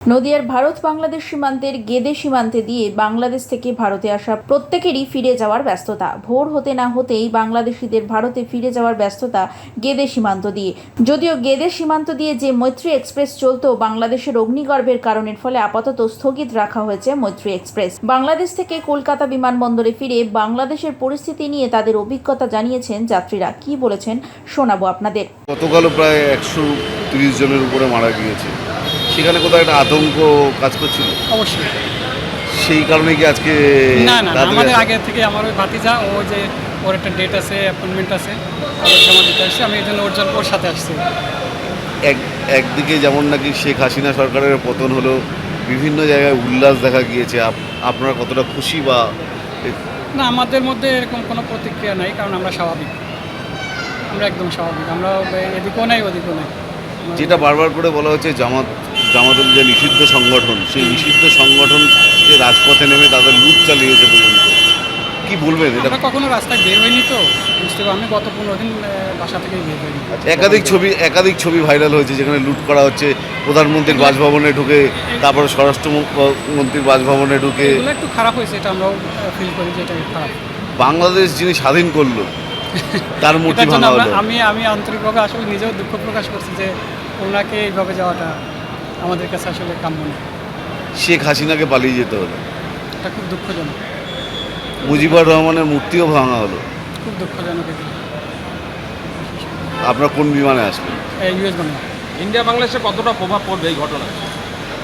নদিয়ার ভারত বাংলাদেশ সীমান্তের গেদে সীমান্তে দিয়ে বাংলাদেশ থেকে ভারতে আসা প্রত্যেকেরই ফিরে যাওয়ার ব্যস্ততা। ভোর হতে না হতেই বাংলাদেশিদের ভারতে ফিরে যাওয়ার ব্যস্ততা গেদে সীমান্ত দিয়ে। যদিও গেদে সীমান্ত দিয়ে যে মৈত্রী এক্সপ্রেস চলত, বাংলাদেশের অগ্নিগর্ভের কারণের ফলে আপাতত স্থগিত রাখা হয়েছে মৈত্রী এক্সপ্রেস। বাংলাদেশ থেকে কলকাতা বিমানবন্দরে ফিরে বাংলাদেশের পরিস্থিতি নিয়ে তাদের অভিজ্ঞতা জানিয়েছেন যাত্রীরা। কি বলেছেন শোনাবো আপনাদের। গতকালও প্রায় 130 জনের উপরে মারা গিয়েছে। সেখানে কোথাও একটা আতঙ্ক কাজ করছিল অবশ্যই। সেই কারণে কি আজকে না আমাদের আগে থেকে আমার ওই ভাতিজা ও যে ওর একটা ডেট আছে, অ্যাপয়েন্টমেন্ট আছে, আবার জমা দিতে আসছে। আমি এই জন্য ওর সাথে আসছি। একদিকে যেমন নাকি শেখ হাসিনা সরকারের পতন হলো, বিভিন্ন জায়গায় উল্লাস দেখা গিয়েছে। আপনারা কতটা খুশি? বা না, আমাদের মধ্যে এরকম কোনো প্রতিক্রিয়া নাই, কারণ আমরা স্বাভাবিক, আমরা একদম স্বাভাবিক। আমরা এদিকেও নাই ওদিকেও নাই। যেটা বারবার করে বলা হচ্ছে জামাতুল যে নিষিদ্ধ সংগঠন, সেই নিষিদ্ধ সংগঠন যে রাজপথে নেমে তাদের লুট চালিয়েছে পর্যন্ত, কি বলবেন? এটা আমরা কখনো রাস্তায় বের হইনি, তো বুঝতে পারি। আমি গত 15 দিন বাসা থেকেই বের হইনি। একাধিক ছবি ভাইরাল হয়েছে যেখানে লুট করা হচ্ছে। প্রধানমন্ত্রীর বাসভবনে ঢুকে, তারপরে স্বরাষ্ট্রমন্ত্রীর বাসভবনে ঢুকে। এগুলো একটু খারাপ হয়েছে, এটা আমরাও ফিল করি যে এটা খারাপ। বাংলাদেশ যিনি স্বাধীন করলো তার মূর্তি ভাঙা হলো। আমি আন্তরিকভাবে আসলে নিজেও দুঃখ প্রকাশ করছি যে ওনাকে এইভাবে যাওয়াটা আমাদের কাছে আসলে কাম্য না। শেখ হাসিনাকে পালিয়ে যেতে হলো। এটা খুব দুঃখজনক। মুজিবুর রহমানের মূর্তিও ভাঙা হলো। খুব দুঃখজনক। আপনার কোন বিমানে আসলেন? ইউএস বাংলা। ইন্ডিয়া বাংলাদেশে কতটা প্রভাব পড়বে এই ঘটনা?